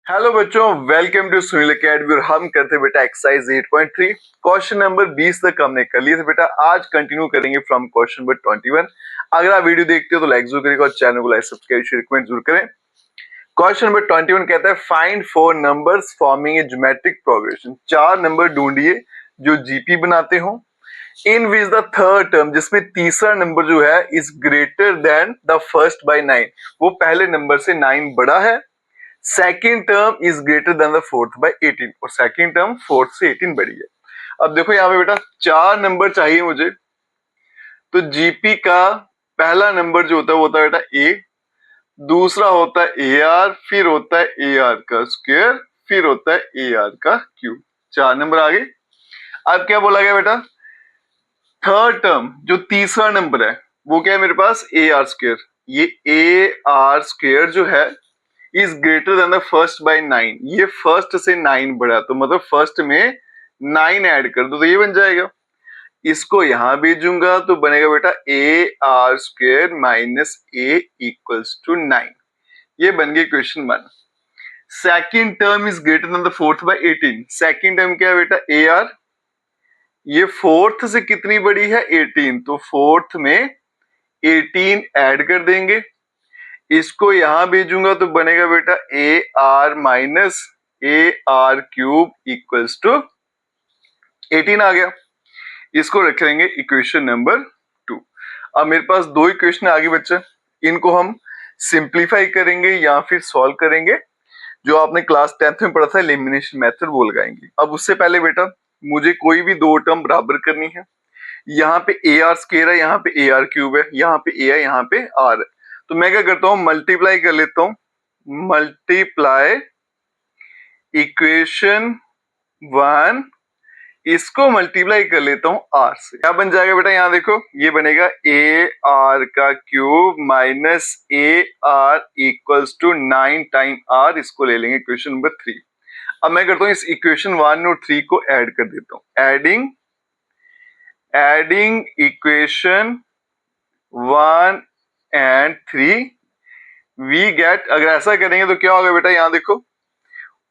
Hello बच्चों, welcome to Sunil academy. और हम करते बेटा एक्सरसाइज 8.3 क्वेश्चन नंबर 20 तक हमने कर लिया था बेटा। आज कंटिन्यू करेंगे फ्रॉम क्वेश्चन नंबर 21। अगर आप वीडियो देखते हो तो लाइक जरूर करेगा और चैनल को लाइक सब्सक्राइब शेयर कमेंट जरूर करें। क्वेश्चन नंबर 21 कहता है find 4 numbers forming a geometric progression. 4 number ढूंढिए जो जीपी बनाते हो in which the third term, जिसमें तीसरा नंबर जो है is greater than the first by 9, वो पहले नंबर से 9 बड़ा है। Second term is greater than the fourth by 18, और सेकेंड टर्म फोर्थ से 18 बड़ी है। अब देखो यहाँ पे बेटा 4 नंबर चाहिए मुझे, तो जीपी का पहला नंबर जो होता है वो होता है बेटा ए, दूसरा होता है ए आर, फिर होता है ए आर का स्क्वायर, फिर होता है ए आर का क्यूब। 4 नंबर आ गए। अब क्या बोला गया बेटा, थर्ड टर्म जो तीसरा नंबर है वो क्या है मेरे पास, ए आर स्क्वायर। ये ए आर स्क्वायर जो है is greater than the first by 9, ये फर्स्ट से 9 बड़ा, तो मतलब फर्स्ट में 9 ऐड कर दो तो ये बन जाएगा। इसको यहां भेजूंगा तो बनेगा बेटा ए r square minus a equals to 9। ये बन गई question 1। Second term is greater than the fourth by 18। Second term क्या है बेटा, ए आर, ये फोर्थ से कितनी बड़ी है 18, तो फोर्थ में 18 ऐड कर देंगे। इसको यहां भेजूंगा तो बनेगा बेटा ए r minus a r cube equals to 18 आ गया। इसको रखेंगे इक्वेशन नंबर 2। अब मेरे पास 2 इक्वेशन आ गई बच्चे, इनको हम सिंप्लीफाई करेंगे या फिर सॉल्व करेंगे, जो आपने क्लास 10th में पढ़ा था एलिमिनेशन मेथड वो लगाएंगे। अब उससे पहले बेटा मुझे कोई भी 2 टर्म बराबर करनी है। यहाँ पे ए आर स्क्वायर है, यहाँ पे ए आर क्यूब है, यहाँ पे ए है, यहाँ पे आर है, तो मैं क्या करता हूं मल्टीप्लाई कर लेता हूं। मल्टीप्लाई इक्वेशन 1, इसको मल्टीप्लाई कर लेता हूं आर से। क्या बन जाएगा बेटा, यहां देखो ये बनेगा ए आर का cube minus a r equals to 9 time r. इसको ले लेंगे इक्वेशन नंबर 3। अब मैं करता हूं इस इक्वेशन 1 और 3 को ऐड कर देता हूं। Adding equation 1 and 3 we get, अगर ऐसा करेंगे तो क्या होगा बेटा, यहां देखो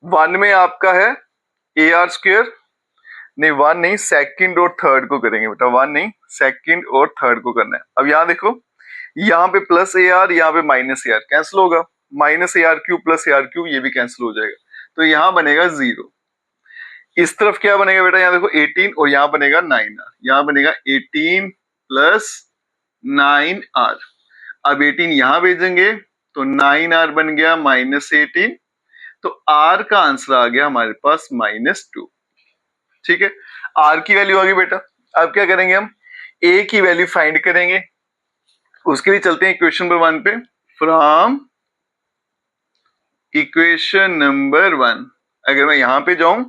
1 में आपका है ए आर स्क्वायर, नहीं 1 नहीं, सेकंड और थर्ड को करेंगे बेटा, 1 नहीं सेकंड और थर्ड को करना है। अब यहां देखो, यहाँ पे प्लस ए आर, यहाँ पे माइनस ए आर, कैंसिल होगा, minus a r cube plus A r cube ये भी कैंसिल हो जाएगा, तो यहाँ बनेगा 0। इस तरफ क्या बनेगा बेटा, यहाँ देखो 18 और यहाँ बनेगा 9r, यहाँ बनेगा 18 प्लस 9r। अब 18 यहां भेजेंगे तो 9r बन गया माइनस 18, तो r का आंसर आ गया हमारे पास -2। ठीक है, r की वैल्यू आ गई बेटा। अब क्या करेंगे, हम a की वैल्यू फाइंड करेंगे। उसके लिए चलते हैं इक्वेशन नंबर 1 पे। फ्रॉम इक्वेशन नंबर 1 अगर मैं यहां पे जाऊं,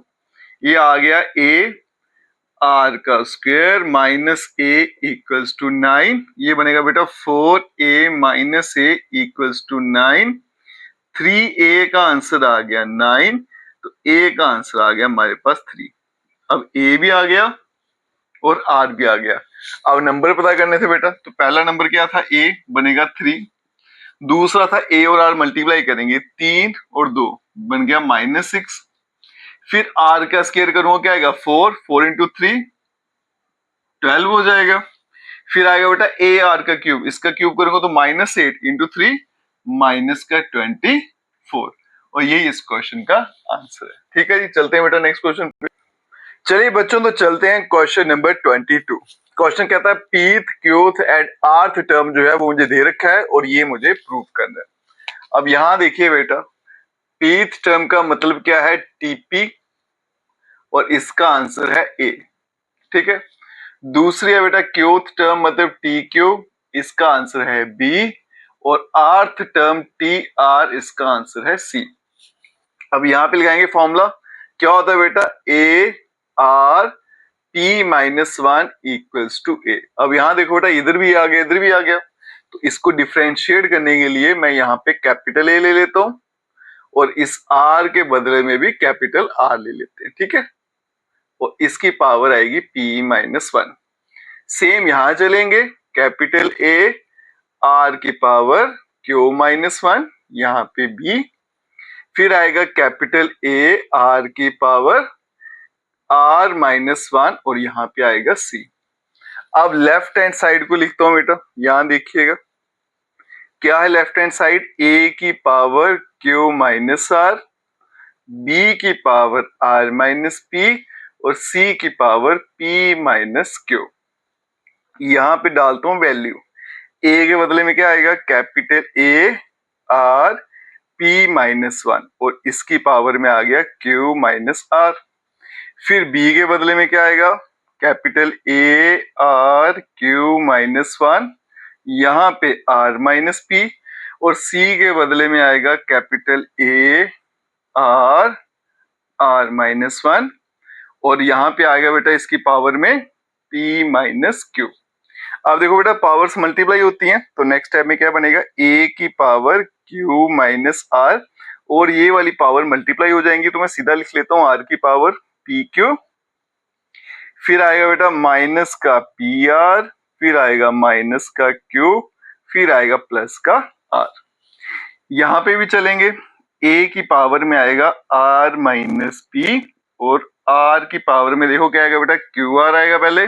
ये आ गया a आर का square minus a equals to 9, ये बनेगा बेटा 4a minus a equals to 9। 3a का आंसर आ गया 9, तो a का आंसर आ गया हमारे पास 3। अब a भी आ गया और r भी आ गया। अब नंबर पता करने थे बेटा, तो पहला नंबर क्या था, a बनेगा 3, दूसरा था a और r मल्टीप्लाई करेंगे 3 और 2 बन गया -6, फिर r का स्क्वायर करूंगा क्या आएगा 4 इंटू 3 12 हो जाएगा। फिर आएगा बेटा ए आर का क्यूब, इसका क्यूब करूंगा तो -8 इंटू 3 माइनस का 24, और यही इस क्वेश्चन का आंसर है। ठीक है जी, चलते हैं बेटा नेक्स्ट क्वेश्चन पे। चलिए बच्चों, तो चलते हैं क्वेश्चन नंबर 22। क्वेश्चन कहता है पीथ क्यूथ एंड आर्थ टर्म जो है वो मुझे दे रखा है और ये मुझे प्रूव करना है। अब यहां देखिए बेटा, पीथ टर्म का मतलब क्या है, टीपी, और इसका आंसर है ए। ठीक है, दूसरी है बेटा क्यूथ टर्म मतलब टी क्यूब, इसका आंसर है बी, और आर्थ टर्म टी आर, इसका आंसर है सी। अब यहां पे लगाएंगे फॉर्मूला, क्या होता है बेटा, ए R P minus 1 equals to A. अब यहां देखो बेटा, इधर भी आ गया इधर भी आ गया, तो इसको डिफरेंशिएट करने के लिए मैं यहाँ पे कैपिटल ए ले लेता हूं और इस आर के बदले में भी कैपिटल आर ले लेते हैं। ठीक है, और इसकी पावर आएगी p माइनस 1। सेम यहां चलेंगे, कैपिटल ए आर की पावर q माइनस 1, यहाँ पे b, फिर आएगा कैपिटल ए आर की पावर आर माइनस वन और यहाँ पे आएगा सी। अब लेफ्ट हैंड साइड को लिखता हूं बेटा, यहां देखिएगा क्या है लेफ्ट हैंड साइड, ए की power Q minus R, B की पावर आर माइनस पी और सी की पावर पी माइनस क्यू। यहां पे डालता हूं वैल्यू, ए के बदले में क्या आएगा capital A R P minus one और इसकी पावर में आ गया क्यू माइनस आर। फिर बी के बदले में क्या आएगा capital A are Q minus one, यहाँ पे आर माइनस पी और सी के बदले में आएगा capital A r r minus one और यहाँ पे आएगा बेटा इसकी पावर में पी माइनस क्यू। अब देखो बेटा पावर्स मल्टीप्लाई होती हैं तो नेक्स्ट स्टेप में क्या बनेगा ए की पावर क्यू माइनस आर और ये वाली पावर मल्टीप्लाई हो जाएंगी तो मैं सीधा लिख लेता हूँ आर की पावर पी क्यू, फिर आएगा बेटा माइनस का पी आर, फिर आएगा माइनस का क्यू, फिर आएगा प्लस का आर। यहां पे भी चलेंगे, ए की पावर में आएगा आर माइनस पी और आर की पावर में देखो क्या आएगा बेटा क्यू आर आएगा पहले,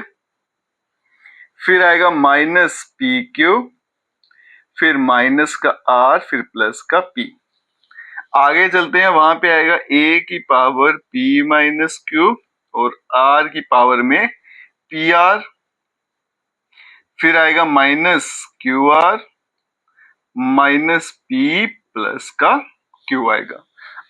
फिर आएगा माइनस पी क्यू, फिर माइनस का आर, फिर प्लस का पी। आगे चलते हैं, वहां पे आएगा ए की पावर पी माइनस क्यू और आर की पावर में पी आर, फिर आएगा minus Q R minus P plus का क्यू आएगा।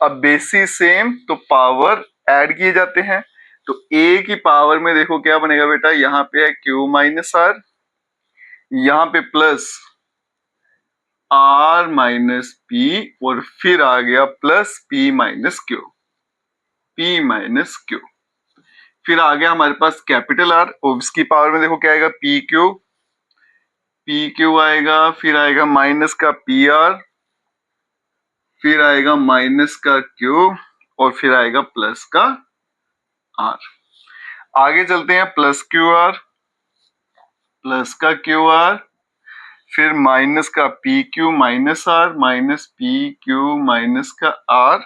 अब बेसिस सेम तो पावर ऐड किए जाते हैं तो ए की पावर में देखो क्या बनेगा बेटा, यहाँ पे है क्यू माइनस आर, यहाँ पे प्लस आर माइनस पी और फिर आ गया plus P minus Q, P minus Q. फिर आ गया हमारे पास कैपिटल आर और इसकी पावर में देखो क्या आएगा पी क्यू आएगा, फिर आएगा माइनस का पी आर, फिर आएगा माइनस का क्यू और फिर आएगा प्लस का आर। आगे चलते हैं प्लस का क्यू आर, फिर माइनस का p q minus r, minus p q minus का आर,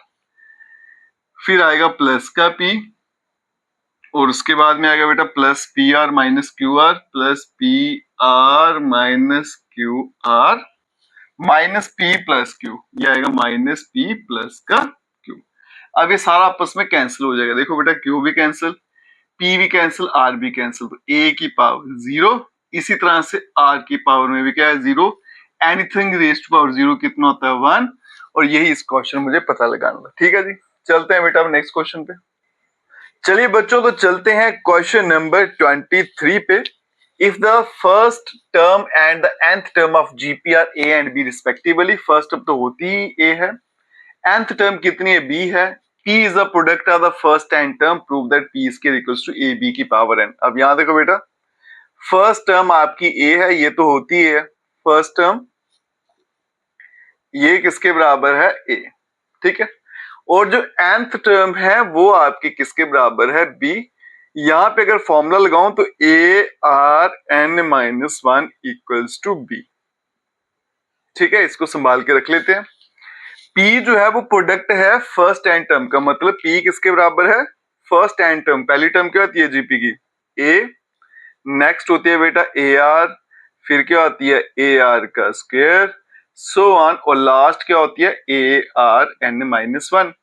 फिर आएगा प्लस का पी और उसके बाद में आएगा बेटा plus P R minus Q R, plus P R minus Q R, minus P plus Q, ये आएगा माइनस पी प्लस का क्यू। अब ये सारा आपस में कैंसिल हो जाएगा, देखो बेटा क्यू भी कैंसिल, पी भी कैंसिल, आर भी कैंसिल, तो ए की पावर जीरो, इसी तरह से आर की पावर में भी क्या है zero, anything raised to power zero कितना होता है वन, और यही इस क्वेश्चन मुझे पता लगाना था। ठीक है जी, चलते हैं बेटा अब नेक्स्ट क्वेश्चन पे। चलिए बच्चों तो चलते हैं क्वेश्चन नंबर 23 पे। If the first term and the nth term of GP are A and B respectively, first term तो होती ही A है, nth term कितनी है B है, P is the product of the first and term, prove that P is equals to AB की power n। अब यहां देखो बेटा फर्स्ट टर्म आपकी A है, ये तो होती है फर्स्ट टर्म, ये किसके बराबर है A, ठीक है, और जो nth टर्म है वो आपकी किसके बराबर है B। यहां पे अगर फॉर्मूला लगाऊं तो a are N minus one equals to b, ठीक है, इसको संभाल के रख लेते हैं। P जो है वो प्रोडक्ट है फर्स्ट एंड टर्म का, मतलब P किसके बराबर है फर्स्ट एंड टर्म, पहली टर्म क्या होती है जीपी की A, नेक्स्ट होती है बेटा ए आर, फिर क्या होती है ए आर का स्क्वायर, सो ऑन, और लास्ट क्या होती है A are N minus one.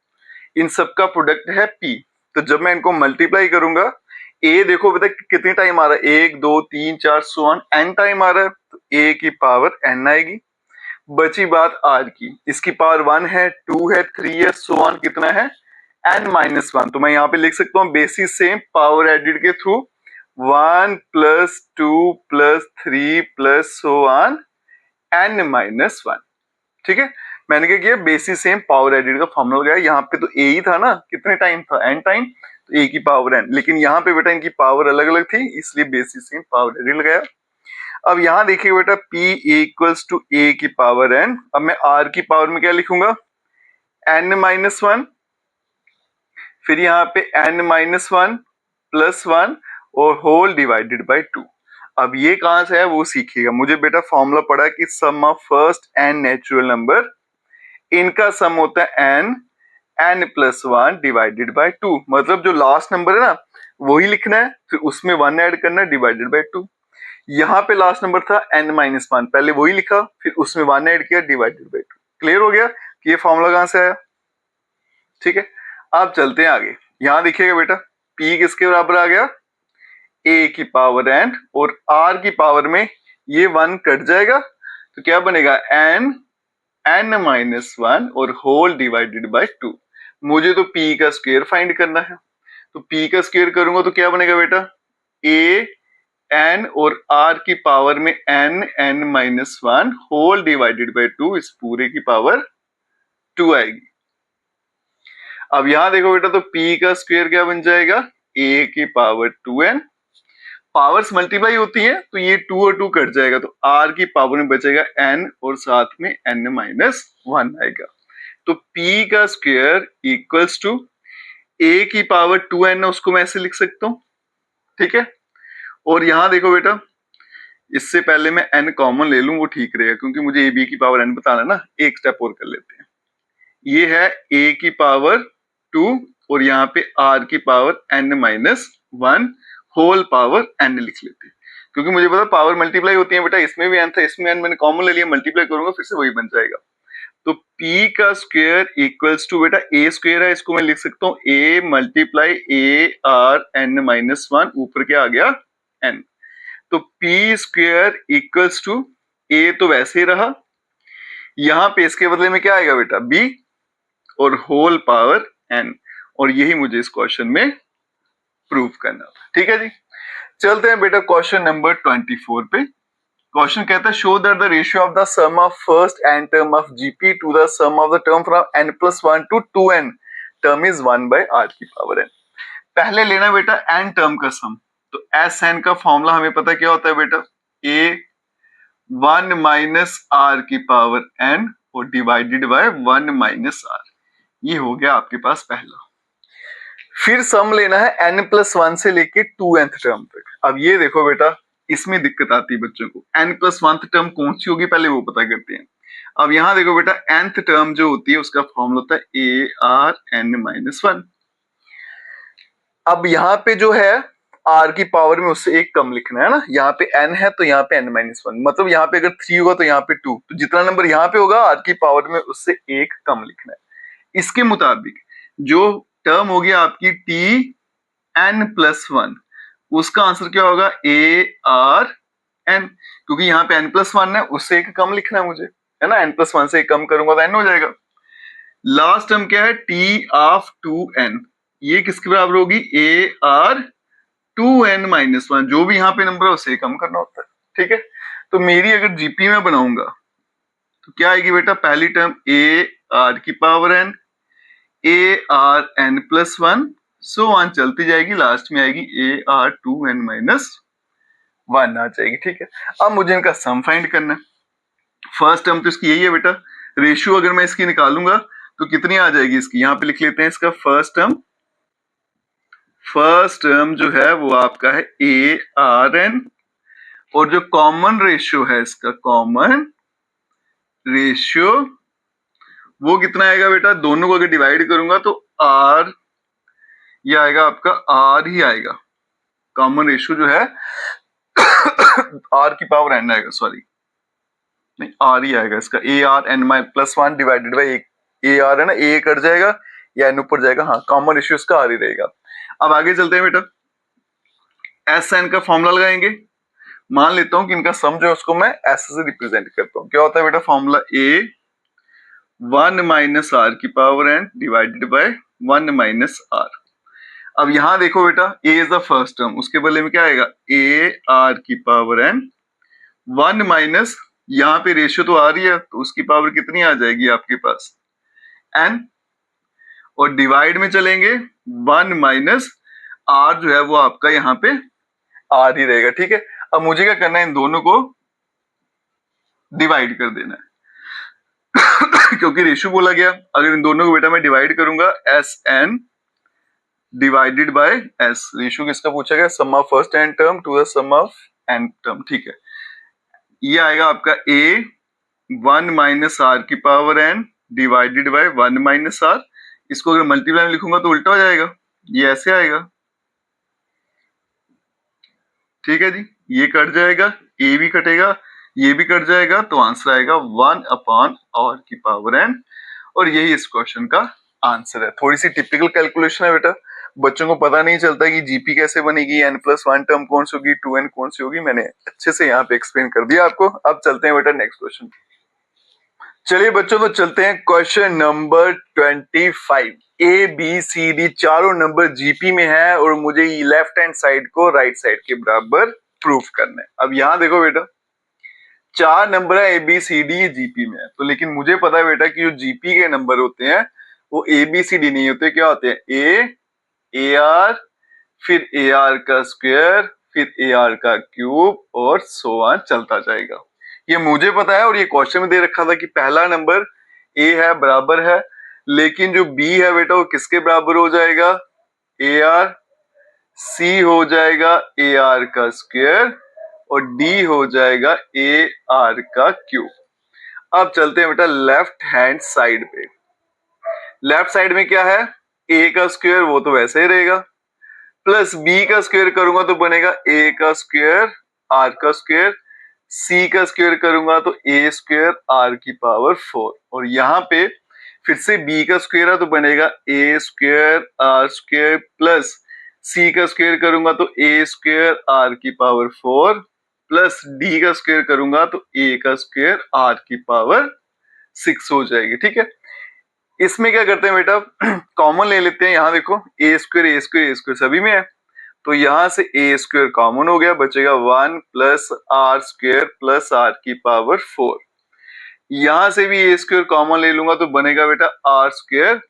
इन सबका प्रोडक्ट है P, तो जब मैं इनको मल्टीप्लाई करूंगा ए देखो बेटा कितनी टाइम आ रहा है, एक दो तीन चार सो ऑन एन टाइम आ रहा है, तो ए की पावर एन आएगी। बची बात आर की, इसकी पावर वन है, टू है, थ्री है, सो ऑन कितना है एन माइनस वन। तो मैं यहाँ पे लिख सकता हूँ बेसिस सेम पावर एडिड के through one plus two plus three plus so on an minus one, ठीक है। मैंने क्या किया बेसिस सेम पावर एडिड का फॉर्मूला लगाया, यहाँ पे तो ए ही था ना, कितने टाइम था एन टाइम, तो ए की पावर एन, लेकिन यहाँ पे बेटा इनकी पावर अलग अलग थी इसलिए बेसिस सेम पावर एडिड लगाया। अब यहाँ देखिए बेटा P इक्वल्स टू ए की पावर एन, अब मैं आर की पावर में क्या लिखूंगा एन माइनस वन, फिर यहाँ पे n minus one plus one और होल डिवाइडेड बाई टू। अब ये कहां से है वो सीखिएगा, मुझे बेटा फॉर्मूला पड़ा कि sum of first N natural number, इनका सम होता है N, n plus 1 divided by 2, मतलब जो लास्ट नंबर है ना वही लिखना है, फिर उसमें 1 ऐड करना है डिवाइडेड बाय 2। यहाँ पे लास्ट नंबर था n माइनस 1, पहले वही लिखा फिर उसमें 1 ऐड किया डिवाइडेड बाय 2। क्लियर हो गया कि ये फॉर्मूला कहां से आया? ठीक है, अब चलते हैं आगे। यहां देखिएगा बेटा p किसके बराबर आ गया? a की पावर n, और r की पावर में ये 1 कट जाएगा तो क्या बनेगा? n माइनस 1 और होल डिवाइडेड बाय 2। मुझे तो p का स्क्वायर फाइंड करना है, तो p का स्क्वायर करूंगा तो क्या बनेगा बेटा? a n और r की पावर में n minus 1 whole divided by 2, इस पूरे की पावर 2 आएगी। अब यहां देखो बेटा तो p का स्क्वायर क्या बन जाएगा? a की पावर 2n, पावर्स मल्टीप्लाई होती हैं तो ये 2 और 2 कट जाएगा तो r की पावर में बचेगा n और साथ में n माइनस 1 आएगा। तो p का स्क्वायर इक्वल्स टू a की पावर 2n, उसको मैं ऐसे लिख सकता हूं, ठीक है। और यहां देखो बेटा इससे पहले मैं n कॉमन ले लूं वो ठीक रहेगा, क्योंकि मुझे ab की पावर n बताना है ना। एक स्टेप और कर लेते हैं, ये है a की पावर 2 और यहाँ पे r की power n minus 1 whole power n लिख लेते हैं, क्योंकि मुझे पता पावर मल्टीप्लाई होती है बेटा, इसमें भी n था इसमें n मैंने कॉमन ले लिया, मल्टीप्लाई करूंगा फिर से वही बन जाएगा। तो p का स्क्वायर इक्वल्स टू बेटा a स्क्वायर है, इसको मैं लिख सकता हूँ a multiply a r n minus 1, ऊपर क्या आ गया? n। तो p square equals to a तो वैसे ही रहा, यहाँ पे इसके बदले में क्या आएगा बेटा? b और होल पावर n, और यही मुझे इस क्वेश्चन में प्रूव करना था। ठीक है जी, चलते हैं बेटा क्वेश्चन नंबर 24 पे। क्वेश्चन कहता है show that the ratio of the sum of first n term of GP to the sum of the term from n plus 1 to 2n term is 1 by r की power n। पहले लेना बेटा n term का सम, तो Sn का formula हमें पता क्या होता है बेटा? a 1 माइनस r की पावर n और डिवाइडेड बाय 1 माइनस r। ये हो गया आपके पास पहला। फिर सम लेना है n प्लस 1 से लेके 2nth टर्म तक। अब ये देखो बेटा इसमें दिक्कत आती है बच्चों को, n प्लस 1th टर्म कौन सी होगी पहले वो पता करते हैं। अब यहां देखो बेटा nth टर्म जो होती है उसका फॉर्मूला होता है a r n माइनस 1। अब यहाँ पे जो है r की पावर में उससे एक कम लिखना है ना, यहाँ पे n है तो यहाँ पे n माइनस 1, मतलब यहाँ पे अगर 3 होगा तो यहाँ पे 2, तो जितना नंबर यहाँ पे होगा r की पावर में उससे एक कम लिखना है। इसके मुताबिक जो टर्म होगी आपकी t n प्लस 1, उसका आंसर क्या होगा? a r n, क्योंकि यहाँ पे n प्लस 1 है उससे एक कम लिखना है मुझे, है ना। n प्लस 1 से एक कम करूंगा तो n हो जाएगा। लास्ट टर्म क्या है? t ऑफ 2n, ये किसके बराबर होगी? a r 2n माइनस 1, जो भी यहाँ पे नंबर है उससे कम करना होता है। ठीक है, तो मेरी अगर जीपी में बनाऊंगा तो क्या आएगी बेटा? पहली टर्म a r की power n, a r n plus 1, so one चलती जाएगी, लास्ट में आएगी a r 2n माइनस 1 आ जाएगी। ठीक है, अब मुझे इनका सम फाइंड करना है। फर्स्ट टर्म तो इसकी यही है बेटा, रेशियो अगर मैं इसकी निकालूंगा तो कितनी आ जाएगी इसकी? यहाँ पे लिख लेते हैं इसका फर्स्ट टर्म जो है वो आपका है a r n, और जो कॉमन रेशियो है इसका कॉमन रेशियो वो कितना आएगा बेटा? दोनों को अगर डिवाइड करूंगा तो r, ये आएगा आपका r ही आएगा, कॉमन रेशियो जो है r की पावर n आएगा, सॉरी नहीं r ही आएगा इसका, a r n plus 1 divided by a r है ना, a कट जाएगा या n ऊपर जाएगा, हाँ कॉमन रेशियो इसका r ही रहेगा। अब आगे चलते हैं बेटा, एस एन का फॉर्मूला लगाएंगे। मान लेता हूं कि इनका सम जो है उसको मैं एस से रिप्रेजेंट करता हूं। क्या होता है बेटा फॉर्मूला? a 1 माइनस r की power n divided by 1 minus r। अब यहां देखो बेटा a is the first term, उसके बदले में क्या आएगा? a r की पावर n 1 माइनस, यहाँ पे रेशियो तो आ रही है तो उसकी पावर कितनी आ जाएगी आपके पास? n, और डिवाइड में चलेंगे 1 माइनस r जो है वो आपका यहाँ पे r ही रहेगा। ठीक है, अब मुझे क्या करना है? इन दोनों को डिवाइड कर देना है क्योंकि रेशियो बोला गया, अगर इन दोनों को बेटा मैं डिवाइड करूंगा S N divided by S, ratio किसका पूछा गया? Sum of first N term to the sum of N term. ठीक है, ये आएगा आपका a 1 माइनस r की power n divided by 1 minus r, इसको अगर मल्टीप्लाई में लिखूंगा तो उल्टा हो जाएगा, ये ऐसे आएगा, ठीक है जी। ये कट जाएगा, ए भी कटेगा, ये भी कट जाएगा, तो आंसर आएगा 1/r⁴ और यही इस क्वेश्चन का आंसर है। थोड़ी सी टिपिकल कैलकुलेशन है बेटा, बच्चों को पता नहीं चलता कि जीपी कैसे बनेगी, n+1 टर्म कौन सी होगी, 2n कौन सी होगी। मैंने अच्छे से यहाँ पे एक्सप्लेन कर दिया आपको। अब चलते हैं बेटा नेक्स्ट क्वेश्चन। चलिए बच्चों, तो चलते हैं question number 25। A b c d चारों नंबर जीपी में है और मुझे लेफ्ट हैंड साइड को राइट साइड के बराबर प्रूफ करना है। अब यहाँ देखो बेटा, चार नंबर है ए बी सी डी, ये जीपी में है, तो लेकिन मुझे पता है बेटा कि जो जीपी के नंबर होते हैं वो ए बी सी डी नहीं होते, क्या होते हैं, ए आर, फिर ए आर का स्क्वायर, फिर ए आर का क्यूब और सो ऑन चलता जाएगा। ये मुझे पता है और ये क्वेश्चन में दे रखा था कि पहला नंबर ए है बराबर है, लेकिन जो बी है बेटा वो किसके बराबर हो जाएगा, ए आर, सी हो जाएगा ए आर का स्क्वायर और डी हो जाएगा ए आर का क्यूब। अब चलते हैं बेटा लेफ्ट हैंड साइड पे। लेफ्ट साइड में क्या है, ए का स्क्वायर वो तो वैसे ही रहेगा, प्लस बी का स्क्वायर करूंगा तो बनेगा ए का स्क्वायर आर का स्क्वायर, सी का स्क्वायर करूंगा तो ए स्क्वायर आर की पावर 4 और यहाँ पे फिर से बी का स्क्वायर है तो बनेगा ए स्क्वायर आर स्क्वायर प्लस सी का स्क्वायर करूंगा तो ए स्क्वायर आर की पावर 4 प्लस डी का स्क्वायर करूंगा तो ए का स्क्वायर आर की पावर 6 हो जाएगी, ठीक है। इसमें क्या करते हैं बेटा, कॉमन ले लेते हैं। यहाँ देखो ए स्क्वायर सभी में है, तो यहां से ए स्क्वायर कॉमन हो गया, बचेगा 1 plus r square plus r की पावर 4। यहां से भी ए स्क्वायर कॉमन ले लूंगा तो बनेगा बेटा आर स्क्वायर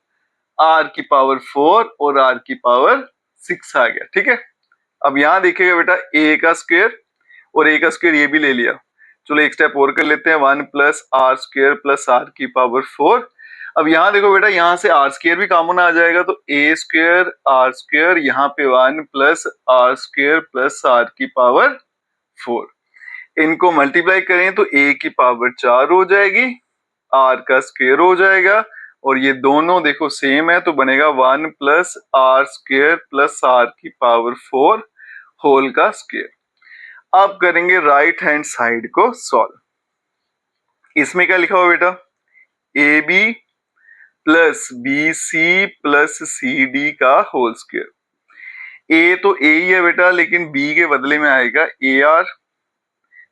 आर की पावर 4 और आर की पावर 6 आ गया, ठीक है। अब यहां देखिएगा बेटा ए का स्क्वायर और ए का स्क्वायर ये भी ले लिया, चलो एक स्टेप और कर लेते हैं, 1 plus r square plus r की पावर 4। अब यहाँ देखो बेटा यहाँ से आर स्क्वायर भी कॉमन आ जाएगा तो ए स्क्वायर आर स्क्वायर, यहाँ पे 1 plus r square plus r की पावर 4। इनको मल्टीप्लाई करें तो ए की पावर 4 हो जाएगी, आर का स्क्वायर हो जाएगा और ये दोनों देखो सेम है तो बनेगा 1 plus r square plus r की पावर 4 होल का स्क्वायर। अब करेंगे राइट हैंड साइड को सॉल्व। इसमें क्या लिखा हुआ बेटा, a b plus b c plus c d का होल स्क्वायर। ए तो ए ही है बेटा, लेकिन बी के बदले में आएगा ए आर,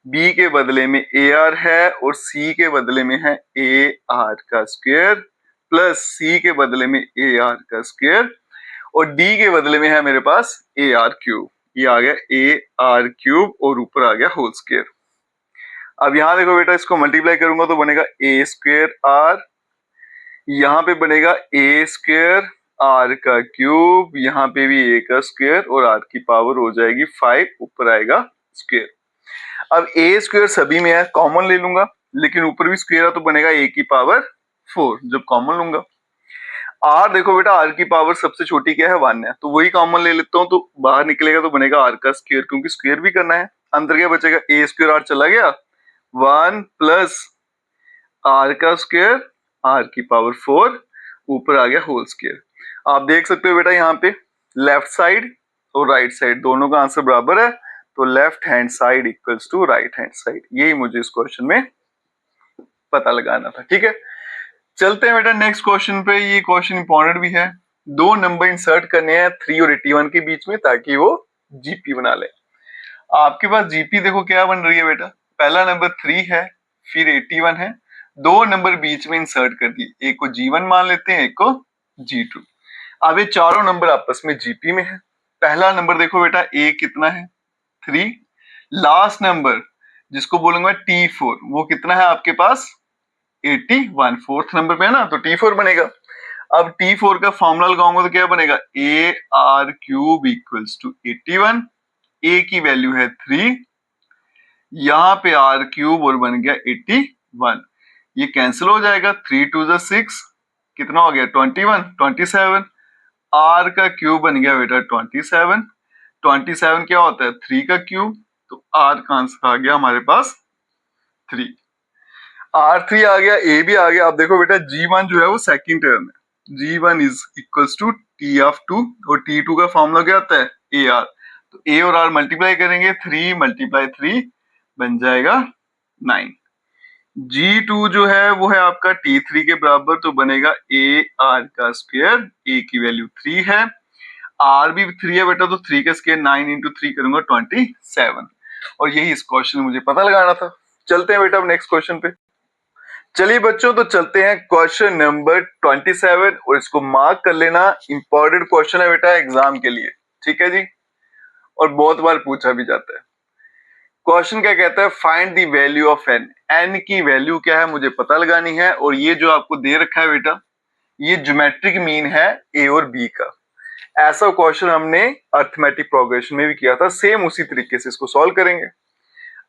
बी के बदले में ए आर है और सी के बदले में है ए आर का स्क्वायर प्लस सी के बदले में ए आर का स्क्वायर और डी के बदले में है मेरे पास ए आर क्यूब। ये आ गया ए आर क्यूब और ऊपर आ गया होल स्क्वायर। अब यहां देखो बेटा इसको मल्टीप्लाई करूंगा तो बनेगा ए स्क्वायर आर, यहाँ पे बनेगा ए स्क्वायर आर का क्यूब, यहाँ पे भी ए का स्क्वायर और आर की पावर हो जाएगी 5, ऊपर आएगा स्क्वायर। अब ए स्क्वायर सभी में है, कॉमन ले लूंगा, लेकिन ऊपर भी स्क्वायर है तो बनेगा ए की पावर 4 जब कॉमन लूंगा। आर देखो बेटा आर की पावर सबसे छोटी क्या है 1 है, तो वही कॉमन ले लेता हूँ तो बाहर निकलेगा तो बनेगा आर का स्क्वायर, क्योंकि स्क्वायर भी करना है। अंदर क्या बचेगा, ए स्क्वायर आर चला गया, 1 प्लस आर का स्क्वायर आर की पावर 4 ऊपर आ गया होल स्क्वायर। आप देख सकते हो बेटा यहाँ पे लेफ्ट साइड और राइट साइड दोनों का आंसर बराबर है, तो left hand side equals to right hand side. यही मुझे इस क्वेश्चन में पता लगाना था, ठीक है। चलते हैं बेटा नेक्स्ट क्वेश्चन पे। ये क्वेश्चन इंपॉर्टेंट भी है, दो नंबर इंसर्ट करने हैं 3 और 81 के बीच में ताकि वो जीपी बना ले। आपके पास जीपी देखो क्या बन रही है बेटा, पहला नंबर 3 है फिर 81 है, दो नंबर बीच में इंसर्ट कर दिए, एक को G1 मान लेते हैं एक को G2। अब ये चारों नंबर आपस में जीपी में है। पहला नंबर देखो बेटा ए कितना है 3, लास्ट नंबर जिसको बोलूंगा T4 वो कितना है आपके पास 81, फोर्थ नंबर पे है ना, तो T4 बनेगा। अब T4 का फॉर्मूला लगाऊंगा तो क्या बनेगा, a r cube equals to 81, a की वैल्यू है 3, यहाँ पे आर क्यूब और बन गया 81, ये कैंसिल हो जाएगा, 3 2 6 कितना हो गया 21, 27, आर का क्यूब बन गया बेटा 27, 27 क्या होता है 3 का क्यूब, तो आर का आंसर आ गया हमारे पास 3, R3 आ गया, ए भी आ गया। अब देखो बेटा G1 जो है वो सेकंड टर्म है, G1 is equals to T of 2 और T2 का फॉर्मूला क्या आता है AR। तो A और R मल्टीप्लाई करेंगे 3 मल्टीप्लाई 3 बन जाएगा 9। G2 जो है वो है आपका T3 के बराबर तो बनेगा AR का स्क्वायर, A की वैल्यू 3 है, R भी 3 है बेटा तो 3 का स्क्वायर 9 इंटू 3 करूंगा 27 और यही इस क्वेश्चन में मुझे पता लगाना था। चलते हैं बेटा अब नेक्स्ट क्वेश्चन पे। चलिए बच्चों तो चलते हैं क्वेश्चन नंबर 27 और इसको मार्क कर लेना, इंपॉर्टेंट क्वेश्चन है बेटा एग्जाम के लिए, ठीक है जी, और बहुत बार पूछा भी जाता है। क्वेश्चन क्या कहता है, find the value of n। n की वैल्यू क्या है मुझे पता लगानी है और ये जो आपको दे रखा है बेटा ये ज्योमेट्रिक मीन है a और b का। ऐसा क्वेश्चन हमने अरिथमेटिक प्रोग्रेशन में भी किया था, सेम उसी तरीके से इसको सॉल्व करेंगे।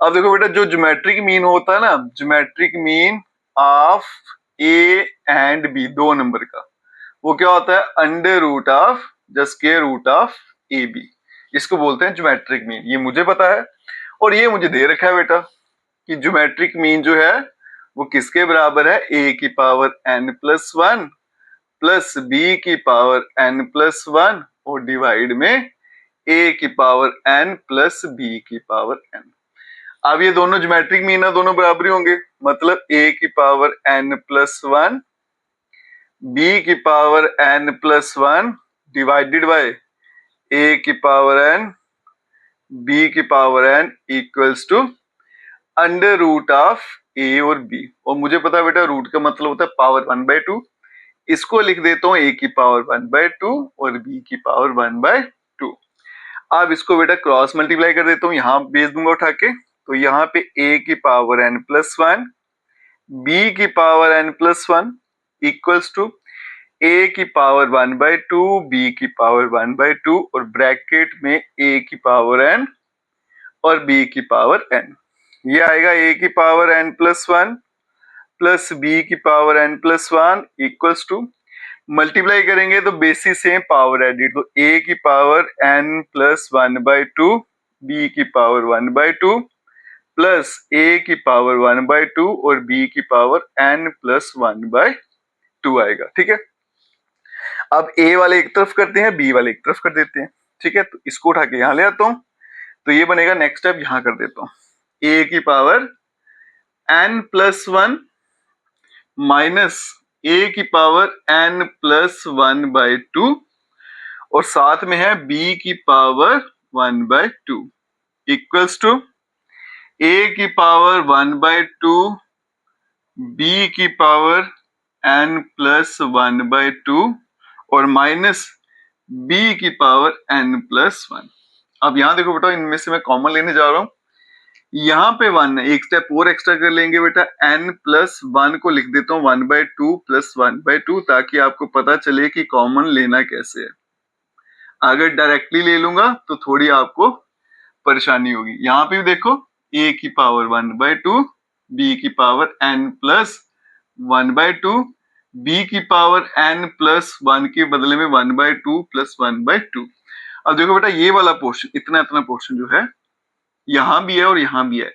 अब देखो बेटा जो ज्योमेट्रिक मीन होता है ना, geometric mean of a and b दो नंबर का, वो क्या होता है under root of the square root of a b, इसको बोलते हैं ज्योमेट्रिक मीन। ये मुझे पता है और ये मुझे दे रखा है बेटा कि ज्योमेट्रिक मीन जो है वो किसके बराबर है, a की power n plus 1 plus b की पावर n प्लस 1 और डिवाइड में a की पावर n प्लस b की पावर n। अब ये दोनों ज्योमेट्रिक मीन है, दोनों बराबर ही होंगे, मतलब a की पावर n प्लस 1 b की power n plus 1 divided by a की पावर n b की power n equals to under root of a और b। और मुझे पता है बेटा रूट का मतलब होता है पावर 1/2, इसको लिख देता हूँ a की पावर 1/2 और b की पावर 1/2। अब इसको बेटा क्रॉस मल्टीप्लाई कर देता हूँ, यहाँ भेज दूंगा उठा के, तो यहाँ पे a की पावर n प्लस 1 b की power n plus 1 equals to a की पावर 1/2 b की पावर 1/2 और ब्रैकेट में a की पावर n और b की पावर n। ये आएगा a की power n plus 1 plus b की power n plus 1 equals to, multiply करेंगे तो बेसिस सेम पावर एडिट, तो a की पावर n प्लस 1/2 b की पावर 1/2 प्लस a की पावर 1/2 और b की पावर n प्लस 1/2 आएगा। ठीक है, अब a वाले एक तरफ करते हैं, b वाले एक तरफ कर देते हैं। ठीक है, तो इसको उठा के यहां ले आता हूं, तो ये बनेगा नेक्स्ट स्टेप, यहां कर देता हूं a की power n plus 1 minus a की पावर n प्लस 1/2 और साथ में है b की पावर 1/2 इक्वल्स टू a की पावर 1/2 b की पावर n प्लस 1/2 और माइनस b की पावर n प्लस 1। अब यहां देखो बेटा इनमें से मैं कॉमन लेने जा रहा हूं, यहाँ पे 1 है, एक स्टेप और एक्स्ट्रा कर लेंगे बेटा, n प्लस 1 को लिख देता हूँ 1/2 प्लस 1/2 ताकि आपको पता चले कि कॉमन लेना कैसे है। अगर डायरेक्टली ले लूंगा तो थोड़ी आपको परेशानी होगी। यहाँ पे भी देखो a की पावर 1/2 b की पावर n प्लस 1/2 b की पावर n प्लस 1 के बदले में 1/2 प्लस 1/2। अब देखो बेटा ये वाला पोर्शन, इतना इतना पोर्शन जो है यहां भी है और यहां भी है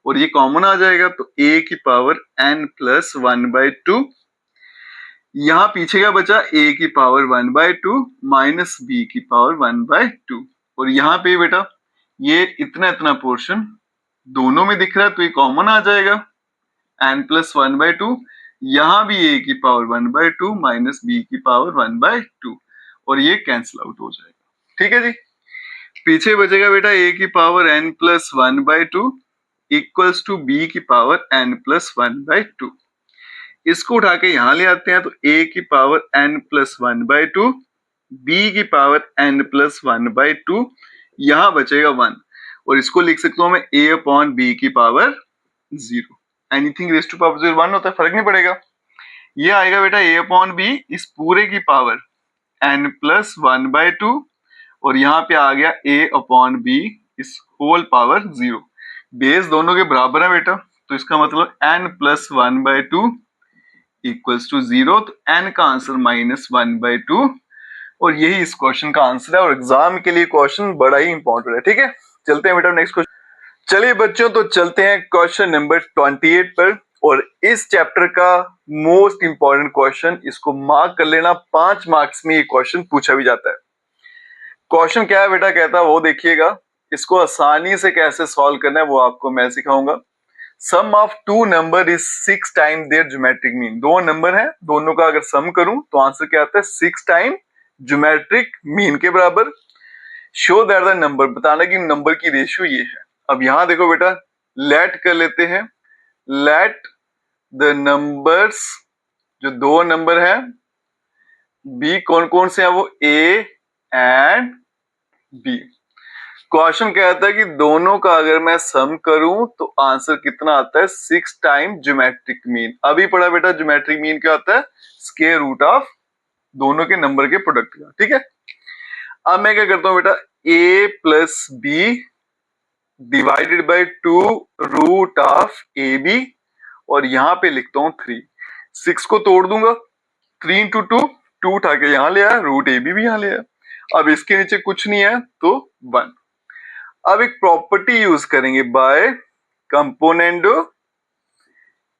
और ये कॉमन आ जाएगा, तो a की पावर n प्लस 1/2, यहां पीछे का बचा a की पावर 1/2 माइनस b की पावर 1/2 और यहाँ पे बेटा ये इतना इतना पोर्शन दोनों में दिख रहा है तो ये कॉमन आ जाएगा n प्लस 1/2, यहां भी a की पावर 1/2 माइनस b की पावर 1/2 और ये कैंसिल आउट हो जाएगा। ठीक है जी, पीछे बचेगा बेटा a की power n plus 1/2 equals to b की पावर n प्लस 1/2। इसको उठा के यहां ले आते हैं तो a की पावर n प्लस 1/2 b की पावर n प्लस 1/2, यहां बचेगा 1 और इसको लिख सकता हूं मैं a अपॉन b की power 0। Anything raise to power 0 1 होता है, फर्क नहीं पड़ेगा। ये आएगा बेटा a अपॉन b इस पूरे की पावर n प्लस 1/2 और यहाँ पे आ गया a अपॉन b इस होल पावर 0। बेस दोनों के बराबर है बेटा, तो इसका मतलब n प्लस 1/2 इक्वल्स टू 0, तो n का आंसर माइनस 1/2 और यही इस क्वेश्चन का आंसर है और एग्जाम के लिए क्वेश्चन बड़ा ही इंपॉर्टेंट है। ठीक है, चलते हैं बेटा नेक्स्ट क्वेश्चन। चलिए बच्चों तो चलते हैं क्वेश्चन नंबर 28 पर और इस चैप्टर का मोस्ट इंपॉर्टेंट क्वेश्चन, इसको मार्क कर लेना, 5 मार्क्स में ये क्वेश्चन पूछा भी जाता है। क्वेश्चन क्या है बेटा, कहता है वो देखिएगा। इसको आसानी से कैसे सॉल्व करना है वो आपको मैं सिखाऊंगा। Sum of two number is 6 time their geometric mean. दो नंबर है, दोनों का अगर सम करूं तो आंसर क्या आता है, 6 टाइम ज्योमेट्रिक मीन के बराबर। शो दैट द नंबर, बताना कि नंबर की रेशियो ये है। अब यहां देखो बेटा, लेट कर लेते हैं, लेट द नंबर्स, जो दो नंबर है बी, कौन कौन से हैं वो, ए एंड बी। क्वेश्चन कहता है कि दोनों का अगर मैं सम करूं तो आंसर कितना आता है, 6 टाइम ज्योमेट्रिक मीन। अभी पढ़ा बेटा, ज्योमेट्रिक मीन क्या होता है, स्क्वायर रूट ऑफ दोनों के नंबर के प्रोडक्ट का। ठीक है, अब मैं क्या करता हूं बेटा, a plus b divided by 2 root of a b, और यहां पे लिखता हूं 3। 6 को तोड़ दूंगा, 3 इंटू 2, 2 उठा के यहां ले आया, रूट ए बी भी यहां ले आया। अब इसके नीचे कुछ नहीं है तो 1। अब एक प्रॉपर्टी यूज करेंगे, बाय कंपोनेंडो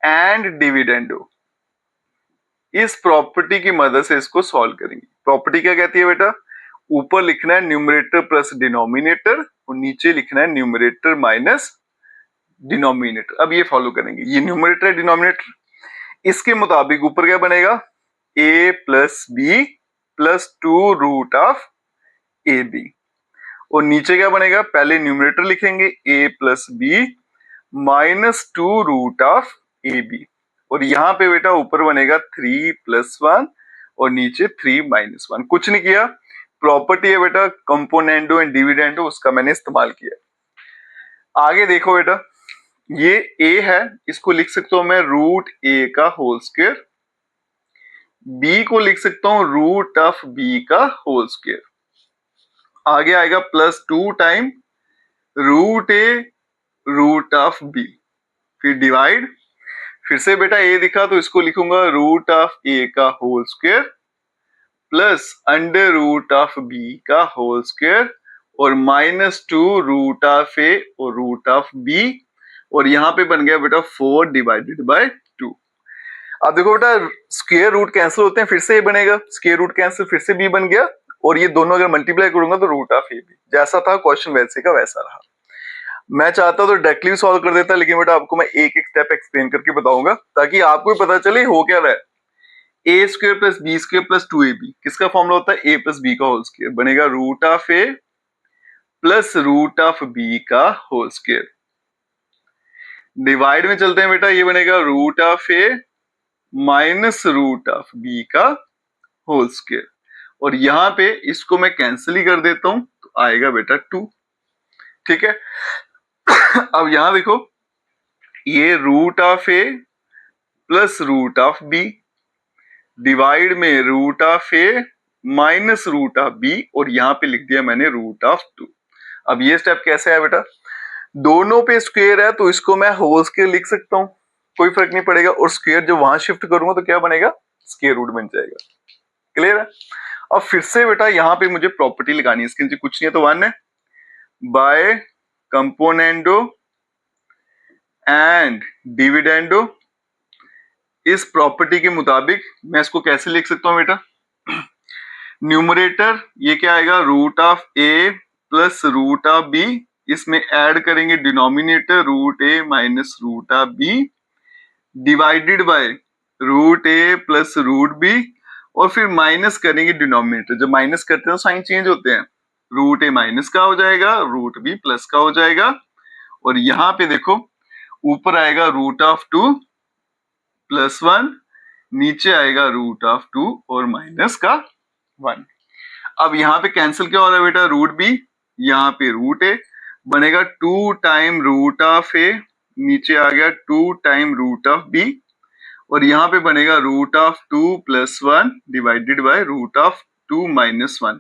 एंड डिविडेंडो। इस प्रॉपर्टी की मदद से इसको सॉल्व करेंगे। प्रॉपर्टी क्या कहती है बेटा, ऊपर लिखना है न्यूमरेटर प्लस डिनोमिनेटर और नीचे लिखना है न्यूमरेटर माइनस डिनोमिनेटर। अब ये फॉलो करेंगे, ये न्यूमरेटर डिनोमिनेटर, इसके मुताबिक ऊपर क्या बनेगा, a plus b plus 2 root of a b, और नीचे क्या बनेगा, पहले न्यूमरेटर लिखेंगे a plus b minus 2 root of a b, और यहां पे बेटा ऊपर बनेगा 3 प्लस 1 और नीचे 3 माइनस 1। कुछ नहीं किया, प्रॉपर्टी है बेटा कंपोनेंडो एंड डिविडेंडो, उसका मैंने इस्तेमाल किया। आगे देखो बेटा, ये a है, इसको लिख सकता हूं मैं रूट a का होल स्क्वायर, b को लिख सकता हूं रूट ऑफ b का होल स्क्वायर, आगे आएगा plus 2 time root a root of b, फिर डिवाइड, फिर से बेटा a दिखा तो इसको लिखूंगा रूट ऑफ a का whole square plus under root of b का होल स्क्वायर और माइनस 2 रूट ऑफ a और रूट ऑफ b, और यहां पे बन गया बेटा 4 डिवाइडेड बाय 2। अब देखो बेटा, स्क्वायर रूट कैंसिल होते हैं, फिर से ये बनेगा, स्क्वायर रूट कैंसिल, फिर से b बन गया, और ये दोनों अगर मल्टीप्लाई करूंगा तो रूट ऑफ a b। जैसा था क्वेश्चन वैसे का वैसा रहा। मैं चाहता तो डायरेक्टली भी सॉल्व कर देता, लेकिन बेटा आपको मैं एक एक स्टेप एक्सप्लेन करके बताऊंगा ताकि आपको भी पता चले हो क्या रहा है। A square plus B square plus 2ab, किसका फॉर्मूला होता है, a प्लस बी का होल स्क्वायर, बनेगा root of a plus root of b का होल स्क्वायर। डिवाइड में चलते हैं बेटा, ये बनेगा root of a minus root of b का होल स्क्वायर, और यहां पे इसको मैं कैंसिल ही कर देता हूं तो आएगा बेटा 2। ठीक है, अब यहां देखो, ये root of a plus root of b divide में root of a minus root of b, और यहां पे लिख दिया मैंने रूट ऑफ 2। अब ये स्टेप कैसे है बेटा, दोनों पे स्क्वायर है तो इसको मैं होल स्क्वायर लिख सकता हूं, कोई फर्क नहीं पड़ेगा, और स्क्वायर जब वहां शिफ्ट करूंगा तो क्या बनेगा, स्क्वायर रूट बन जाएगा। क्लियर है। अब फिर से बेटा यहां पे मुझे प्रॉपर्टी लगानी है, इसके नीचे कुछ नहीं है तो 1 है, बाय कंपोनेंडो एंड डिविडेंडो। इस प्रॉपर्टी के मुताबिक मैं इसको कैसे लिख सकता हूं बेटा, न्यूमरेटर ये क्या आएगा, root of a plus root of b, इसमें ऐड करेंगे denominator root a minus root of b divided by root a plus root b, और फिर माइनस करेंगे डिनोमिनेटर, जब माइनस करते हैं तो साइन चेंज होते हैं, रूट a माइनस का हो जाएगा, रूट b प्लस का हो जाएगा, और यहां पे देखो ऊपर आएगा रूट ऑफ 2 प्लस 1, नीचे आएगा रूट ऑफ 2 और माइनस का 1। अब यहां पे कैंसिल क्या हो रहा है बेटा, रूट b, यहाँ पे रूट a, बनेगा 2 टाइम रूट ऑफ a, नीचे आ गया 2 टाइम रूट ऑफ b, और यहाँ पे बनेगा root of 2 plus 1 divided by root of 2 minus 1।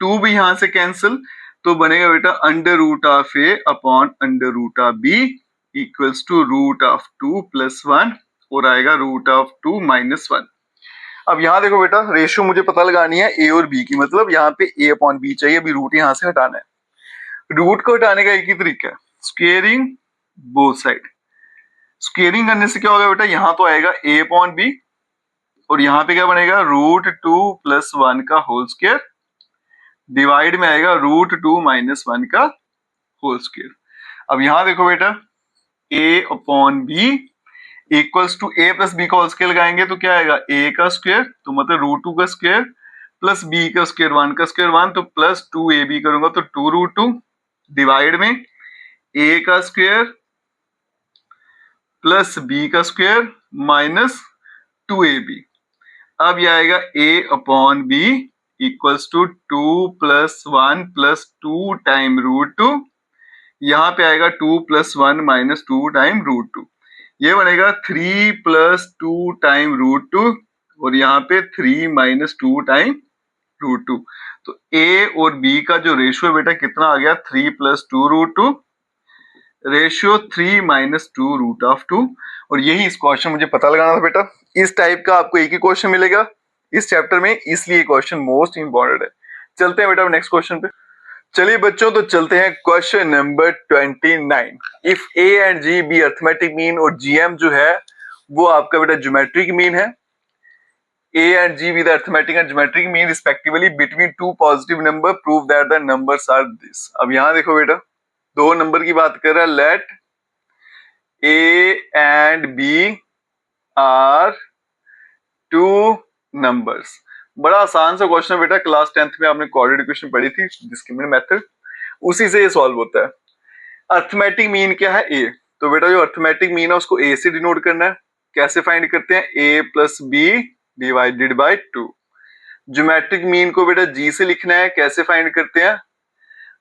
2 भी यहां से कैंसिल, तो बनेगा बेटा under root of a upon under root of b equals to root of 2 plus 1, और आएगा रूट ऑफ 2 माइनस 1। अब यहां देखो बेटा, रेशियो मुझे पता लगानी है a और b की, मतलब यहाँ पे a अपॉन b चाहिए, अभी रूट यहां से हटाना है। रूट को हटाने का एक ही तरीका है, स्क्वेयरिंग बोथ साइड। स्क्वेयरिंग करने से क्या होगा बेटा, यहाँ तो आएगा a अपॉन बी और यहाँ पे क्या बनेगा √2 + 1 का होल स्क्वायर डिवाइड में आएगा √2 - 1 का होल स्क्वायर। अब यहाँ देखो बेटा a upon b equals to a plus B का होल स्क्वायर लगाएंगे तो क्या आएगा a का स्क्वायर, तो मतलब √2 का स्क्वायर प्लस b का स्क्वायर 1 का स्क्वायर 1, तो प्लस 2ab करूंगा तो 2√2 डिवाइड में a का स्क्वायर प्लस b का स्क्वायर माइनस 2ab। अब यह आएगा a upon b equals to 2 + 1 + 2 time √2, यहाँ पे आएगा 2 + 1 - 2 टाइम √2, ये बनेगा 3 + 2 टाइम √2 और यहाँ पे 3 - 2 टाइम √2। तो a और b का जो रेशियो बेटा कितना आ गया 3 + 2 √2 रेशियो 3 - 2 √2। और यही इस क्वेश्चन मुझे पता लगाना था बेटा। इस टाइप का आपको एक ही क्वेश्चन मिलेगा इस चैप्टर में, इसलिए क्वेश्चन मोस्ट इंपॉर्टेंट है। चलते हैं बेटा नेक्स्ट क्वेश्चन पे। चलिए बच्चों तो चलते हैं question number 29। If a and g be arithmetic mean और gm जो है वो आपका बेटा ज्योमेट्रिक मीन है, a and g be the arithmetic and geometric mean respectively between two positive number, prove that the numbers are this। अब यहां देखो बेटा दो नंबर की बात कर रहा है, let a and b are two numbers। बड़ा आसान सा क्वेश्चन है बेटा, क्लास 10th में आपने कोऑर्डिनेट इक्वेशन पढ़ी थी डिस्क्रिमिनेंट मेथड, उसी से ये सॉल्व होता है। अर्थमेटिक मीन क्या है a, तो बेटा जो अर्थमेटिक मीन है उसको a से डिनोट करना है। कैसे फाइंड करते हैं, a + b divided by 2। Geometric mean को बेटा g से लिखना है, कैसे फाइंड करते हैं,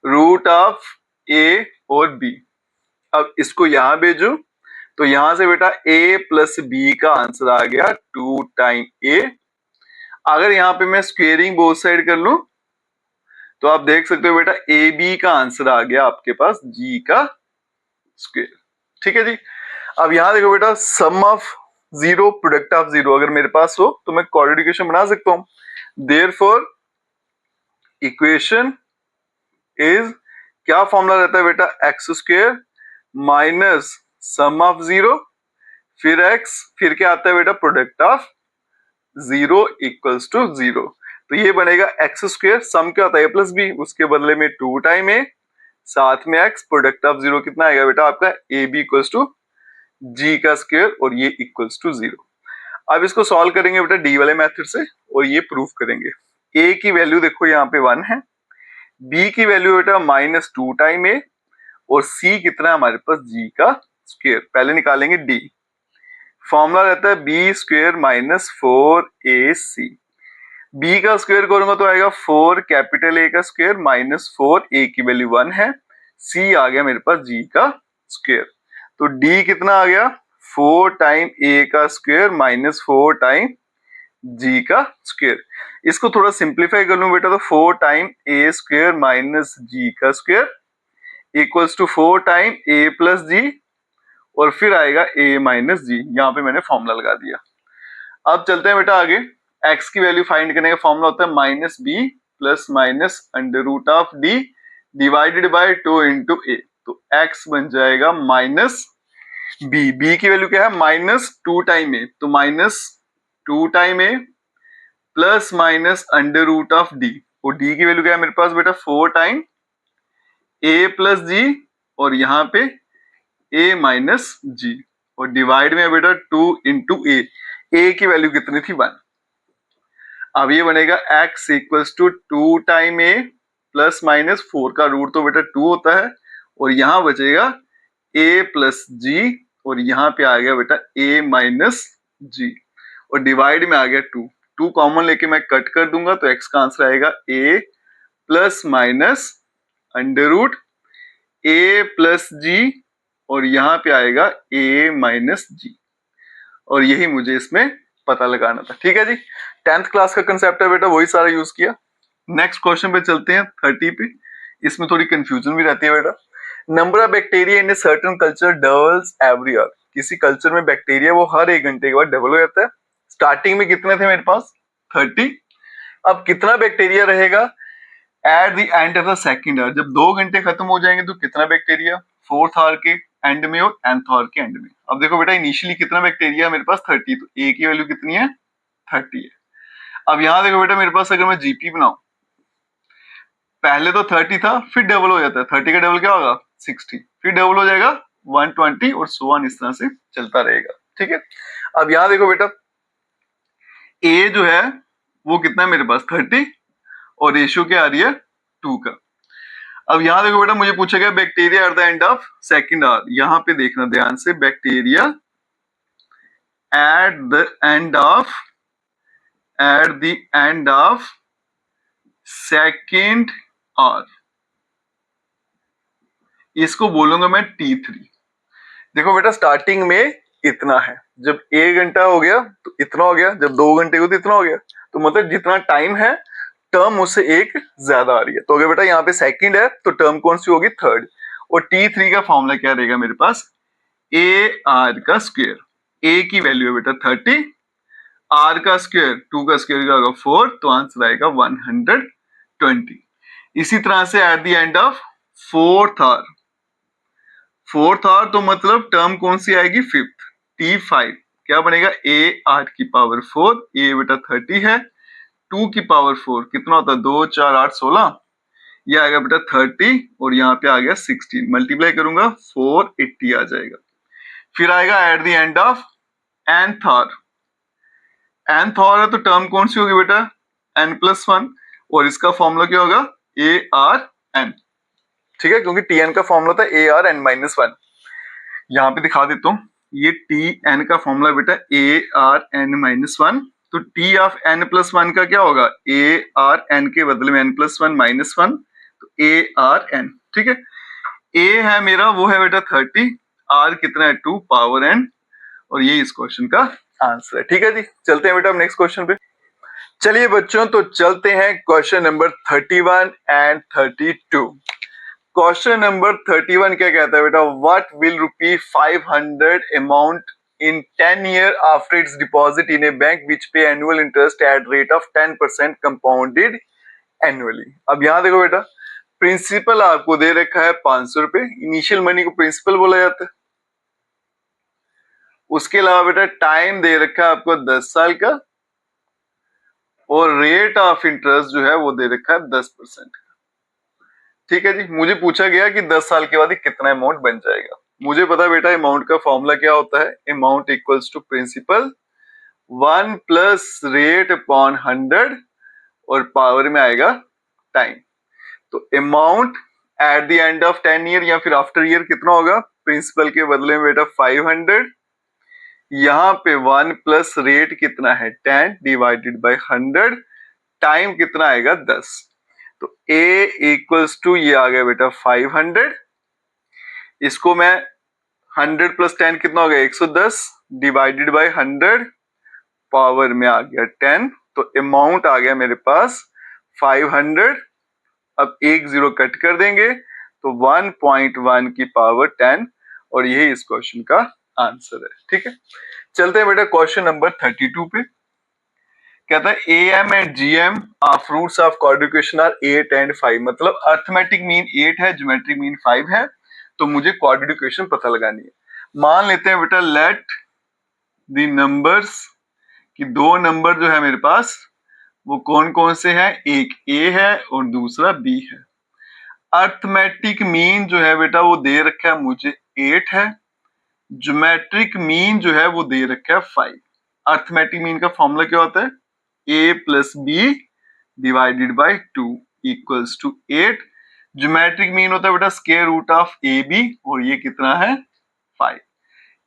√a और b। अब इसको यहां भेजो तो यहां से बेटा a + b का आंसर आ गया 2 टाइम a। अगर यहां पे मैं स्क्वेयरिंग बोथ साइड कर लूं तो आप देख सकते हो बेटा ए बी का आंसर आ गया आपके पास g का स्क्वायर। ठीक है जी। अब यहां देखो बेटा सम ऑफ 0 प्रोडक्ट ऑफ 0 अगर मेरे पास हो तो मैं कोऑर्डिनेट इक्वेशन बना सकता हूं। देयरफॉर इक्वेशन इज, क्या फॉर्मूला रहता है बेटा, x² माइनस सम ऑफ 0 फिर x फिर क्या आता है बेटा प्रोडक्ट ऑफ 0 इक्वल्स टू 0। तो ये बनेगा x², सम क्या होता है a + b, उसके बदले में 2 टाइम a साथ में x, प्रोडक्ट ऑफ 0 कितना आएगा बेटा आपका ab इक्वल्स टू g का स्क्वायर और ये इक्वल्स टू 0। अब इसको सॉल्व करेंगे बेटा डी वाले मेथड से और ये प्रूफ करेंगे। a की वैल्यू देखो यहाँ पे 1 है, b की वैल्यू बेटा -2 टाइम a और c कितना है हमारे पास g का स्क्वायर। पहले निकालेंगे d, फॉर्मूला रहता है b² - 4ac। b का स्क्वायर करूंगा तो आएगा 4 कैपिटल A का स्क्वायर माइनस 4 a की वैल्यू 1 है, c आ गया मेरे पास g का स्क्वायर। तो d कितना आ गया 4 टाइम a का स्क्वायर माइनस 4 टाइम g का स्क्वायर। इसको थोड़ा सिंप्लीफाई कर लूं बेटा तो 4 टाइम a² माइनस g का square equals to 4 time a + g और फिर आएगा a - g। यहाँ पे मैंने फॉर्मूला लगा दिया। अब चलते हैं बेटा आगे, x की वैल्यू फाइंड करने का फॉर्मूला होता है -b + √d divided by 2 × a। तो x बन जाएगा -b की वैल्यू क्या है -2 टाइम a, तो -2 टाइम a प्लस √d और d की वैल्यू क्या है मेरे पास बेटा 4 टाइम a + g और यहाँ पे a - g और डिवाइड में बेटा 2 × a की वैल्यू कितनी थी 1। अब ये बनेगा x equals to 2 time a plus minus 4 का रूट तो बेटा 2 होता है और यहाँ बचेगा a + g और यहाँ पे आ गया बेटा a - g और डिवाइड में आ गया 2 कॉमन लेके मैं कट कर दूंगा तो x का आंसर आएगा a ± √a + g और यहाँ पे आएगा a - g और यही मुझे इसमें पता लगाना था। ठीक है जी, 10th क्लास का कंसेप्ट है बेटा, वही सारा यूज किया। नेक्स्ट क्वेश्चन पे चलते हैं 30 पे, इसमें थोड़ी कंफ्यूजन भी रहती है बेटा। Number of bacteria in a certain culture doubles every year. किसी कल्चर में बैक्टीरिया वो हर 1 घंटे के बाद डबल हो जाता है। स्टार्टिंग में कितने थे मेरे पास 30, अब कितना बैक्टीरिया रहेगा eight the end of the second year, जब 2 घंटे खत्म हो जाएंगे तो कितना बैक्टीरिया फोर्थ आवर के एंड में और nth आवर के एंड में। अब देखो बेटा इनिशियली कितना बैक्टीरिया है मेरे पास 30, तो ए की वैल्यू कितनी है 30 है। अब यहाँ देखो बेटा मेरे पास अगर मैं जीपी बनाऊं, पहले तो 30 था फिर डबल हो जाता है, 30 का डबल क्या होगा 60, फिर डबल हो जाएगा 120 और सो ऑन, इस तरह से चलता रहेगा। ठीक है, अब यहाँ देखो बेटा ए जो है वो कितना है मेरे पास 30 और रेशियो क्या आ रही है 2 का। अब यहाँ देखो बेटा मुझे पूछा गया bacteria eight the end of second hour, यहाँ पे देखना ध्यान से, bacteria eight the end of second hour, इसको बोलूंगा मैं T3। देखो बेटा स्टार्टिंग में इतना है, जब 1 घंटा हो गया तो इतना हो गया, जब 2 घंटे हो तो इतना हो गया, तो मतलब जितना टाइम है टर्म उससे एक ज्यादा आ रही है। तो अगर बेटा यहाँ पे सेकंड है तो टर्म कौन सी होगी थर्ड, और T3 का फॉर्मूला क्या रहेगा मेरे पास ए आर का स्क्वायर, ए की वैल्यू है बेटा 30, आर का स्क्वायर 2 का स्क्वायर क्या होगा 4, तो आंसर आएगा 120। इसी तरह से at the end of fourth hour तो मतलब टर्म कौन सी आएगी फिफ्थ, T5 क्या बनेगा ए आर की पावर 4, ए बेटा 30 है, 2 की पावर 4 कितना होता है 2 4 8 16, ये आएगा बेटा 30 और यहाँ पे आ गया 16, मल्टीप्लाई करूंगा 480 आ जाएगा। फिर आएगा at the end of nth hour है तो टर्म कौन सी होगी बेटा n+1 और इसका फॉर्मूला क्या होगा ARN। ठीक है, क्योंकि Tn का फॉर्मूला था ARN-1। यहाँ पे दिखा देता हूँ, ये Tn का फॉर्मूला बेटा ARN-1, तो T ऑफ n+1 का क्या होगा ARN के बदले में n+1 -1, तो ARN। ठीक है, A है मेरा वो है बेटा 30, R कितना है 2 पावर n, और ये इस क्वेश्चन का आंसर है। ठीक है जी, चलते हैं बेटा नेक्स्ट क्वेश्चन पे। चलिए बच्चों तो चलते हैं question number 31 and 32। Question number 31 क्या कहता है बेटा, what will ₹500 amount in 10 years after its deposit in a bank which pay annual interest at rate of 10% compounded annually। अब यहाँ देखो बेटा प्रिंसिपल आपको दे रखा है 500 रुपए, इनिशियल मनी को प्रिंसिपल बोला जाता है। उसके अलावा बेटा टाइम दे रखा है आपको 10 साल का, और रेट ऑफ इंटरेस्ट जो है वो दे रखा है 10% का। ठीक है जी, मुझे पूछा गया कि 10 साल के बाद कितना अमाउंट बन जाएगा। मुझे पता बेटा अमाउंट का फॉर्मूला क्या होता है, amount equals to principal 1 plus rate upon 100 और पावर में आएगा टाइम। तो amount at the end of 10 year या फिर आफ्टर ईयर कितना होगा, प्रिंसिपल के बदले में बेटा 500, यहाँ पे 1 प्लस रेट कितना है 10 डिवाइडेड बाय 100, टाइम कितना आएगा 10, तो A इक्वल्स टू ये आ गया बेटा 500, इसको मैं 100 प्लस 10 कितना हो गया 110 डिवाइडेड बाय 100 पावर में आ गया 10, तो अमाउंट आ गया मेरे पास 500। अब एक जीरो कट कर देंगे तो 1.1 की पावर 10, और यही इस क्वेश्चन का आंसर है। ठीक है, चलते हैं बेटा क्वेश्चन नंबर 32 पे। कहता है AM and GM of roots of quadratic equation are 8 and 5, मतलब अर्थमेटिक मीन 8 है, ज्योमेट्रिक मीन 5 है, तो मुझे क्वाड्रिकेशन पता लगानी है। मान लेते हैं बेटा लेट द नंबर्स कि 2 नंबर जो है मेरे पास वो कौन कौन से हैं, एक A है और दूसरा B है। अर्थमेटिक मीन जो है बेटा वो दे रखा है मुझे 8 है, ज्योमेट्रिक मीन जो है वो दे रखा है 5। अर्थमेटिक मीन का फॉर्मूला क्या होता है A plus B divided by 2 equals to 8। Geometric mean होता है बेटा स्क्वायर रूट ऑफ AB, और ये कितना है 5।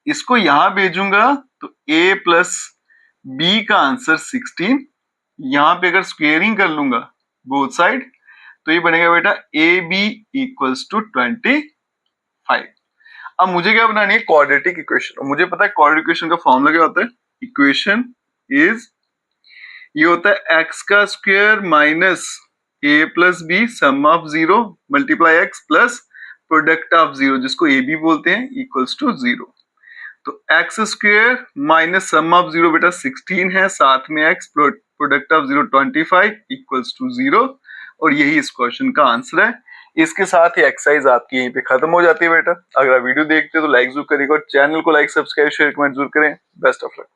इसको यहां भेजूंगा तो A प्लस B का आंसर 16, यहां पे अगर स्क्वेयरिंग कर लूंगा बोथ साइड तो ये बनेगा बेटा AB इक्वल्स टू 25। अब मुझे क्या बनानी है क्वाड्रेटिक इक्वेशन, और मुझे पता है क्वाड्रेटिक इक्वेशन का फॉर्मूला क्या होता है, इक्वेशन इज ये होता है x का square minus a plus B sum of 0 multiply x plus product of 0 जिसको AB बोलते हैं इक्वल्स टू 0। तो x square minus sum of 0 बेटा 16 है, साथ में x product of 0 25 equals to 0, और यही इस क्वेश्चन का आंसर है। इसके साथ ही एक्सरसाइज आपकी यहीं पे खत्म हो जाती है बेटा। अगर आप वीडियो देखते हो तो लाइक जरूर करिएगा और चैनल को लाइक सब्सक्राइब शेयर कमेंट जरूर करें। Best of luck.